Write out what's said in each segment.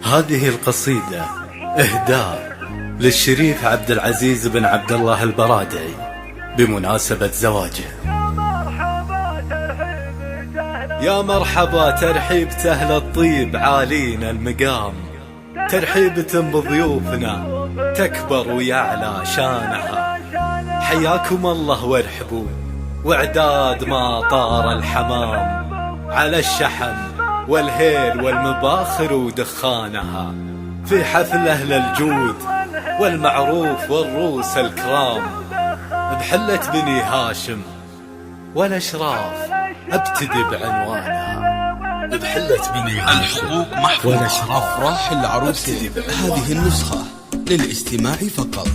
هذه القصيدة إهداء للشريف عبد العزيز بن عبد الله البرادعي بمناسبة زواجه. يا مرحبا ترحيب أهل الطيب عالين المقام، ترحيبة بضيوفنا تكبر ويعلى شانها. حياكم الله وارحبوا واعداد ما طار الحمام، على الشحن والهيل والمباخر ودخانها، في حفل أهل الجود والمعروف والروس الكرام، بحلة بني هاشم والأشراف ابتدي بعنوانها. بحلة بني هاشم والأشراف أفراح العروس. هذه النسخة للاستماع فقط،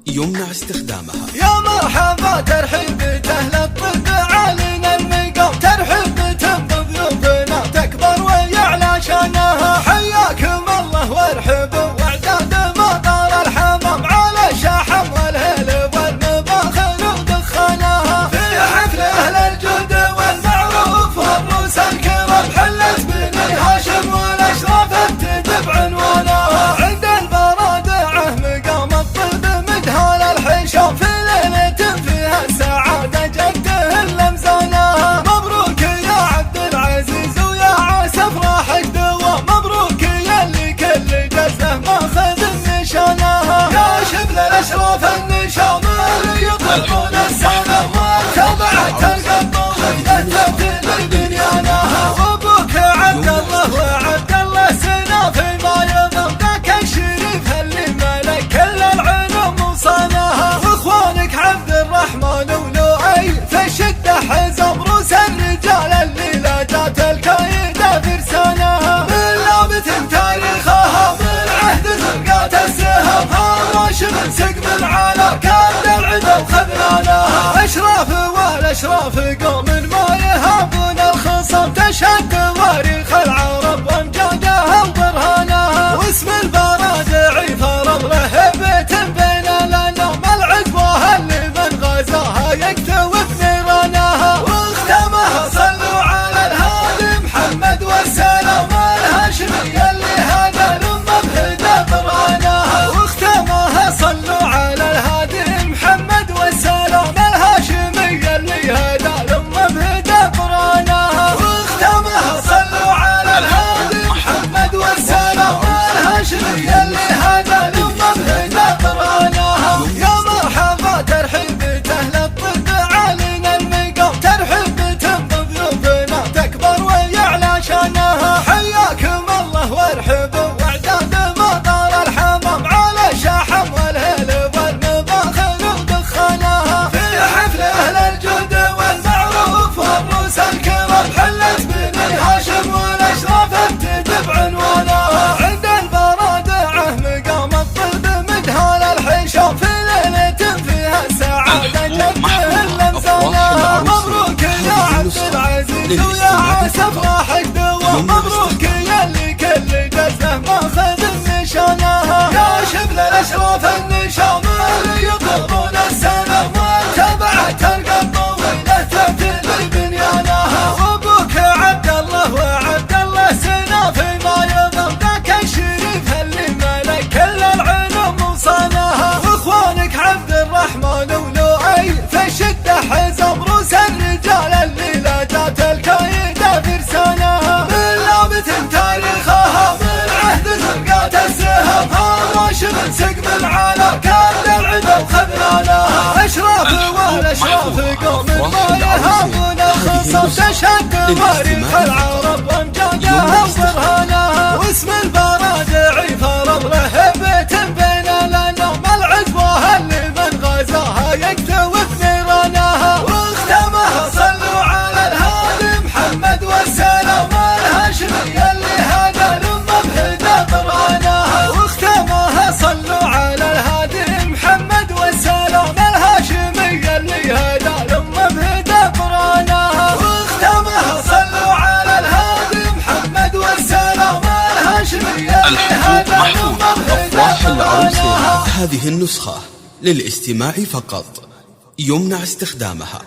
يمنع استخدامها. يا مرحبا ترحيبة أهل الطب علينا المقام، ترحيبة بضيوفنا تكبر ويعلى شانها. حياكم الله وارحبوا واعداد ما طار الحمام، على الشحم والهيل والمباخر ودخانها، في حفل أهل الجود والمعروف والروس الكرام، حلة بني هاشم والأشراف ابتدي بعنوانها. عند البرادعه مقام الطب مدهال الحشام، في ليلة فيها السعادة جده لمزانها. مبروك يا عبد العزيز ويا عاس افراحك دوام، مبروك يا اللي كل جزه ماخذ النشانها. يا شبل الاشراف النشام اللي يطلقون السلام، وتبعت القبه ويثبت بنيانها. وابوك عبد الله وعبد الله سنا فيما يضم، ذاك الشريف اللي ملك كل العلوم وصانها. واخوانك عبد الرحمن ولؤي في الشده حزم، روس الرجال اللي لا جات الكايده فرسانها. من لابت تاريخها من عهد زرقات السهم، هاشم سقم العلا كان العدا وخذلانها. اشراف والاشراف قوم ما يهابون الخصم، تشهد تواريخ العرب وامجادها وبرهانها. واسم البرادعي فرض له بيت بين الانام، العدوى اللي من غزاها يكتوي بنيرانها. واختمها صلوا على الهادي محمد والسلام، الهاشمي اللي هدى الامه بهدى قرانها. واختمها صلوا على الهادي محمد والسلام، الهاشمي اللي هدى الامه بهدى قرانها. واختمها صلوا على الهادي محمد والسلام، الهاشمي اللي هدى الامه بهدى قرانها. يا مرحبا ترحيبة أهل الطب علينا المقام، ترحيبة بضيوفنا تكبر ويعلى شانها. حياكم الله وارحبوا واعداد ما طار الحمام، على الشحم والهيل والمباخر ودخانها، في حفل أهل الجود والمعروف والروس الكرام، حلة بني هاشم والأشراف ابتدي بعنوانها. عند البرادعه مقام الطب مدهال الحشام، في ليلة فيها السعادة جده لمزانها. مبروك يا عبد العزيز ويا عاس افراحك دوام، مبروك يا اللي كل جزه ماخذ النشانها. يا شبل الاشراف النشام اللي يطلقون السلام، وتبعت القبه ويثبت بنيانها. وابوك عبد الله وعبد الله سنا فيما يضم، ذاك الشريف اللي ملك كل العلوم وصانها. واخوانك عبد الرحمن ولؤي في الشده حزم، روس الرجال اللي لا جات الكايده فرسانها. من لابت تاريخها من عهد زرقات السهم، هاشم سقم العلا كان العدا وخذلانها. اشراف والاشراف قوم ما يهابون الخصم، تشهد تواريخ العرب وامجادها وبرهانها. واسم البرادعي فرض له بيت بين الانام، العدوى اللي من غزاها يكتوي بنيرانها. واختمها صلوا على الهادي محمد والسلام، الهاشمي اللي هدى الامه بهدى قرانها. واختمها صلوا على الهادي محمد والسلام، الهاشمي اللي هدى الامه بهدى قرانها. واختمها صلوا على الهادي محمد والسلام، الهاشمي اللي هدى الامه بهدى قرانها. هذه النسخة للاستماع فقط، يمنع استخدامها.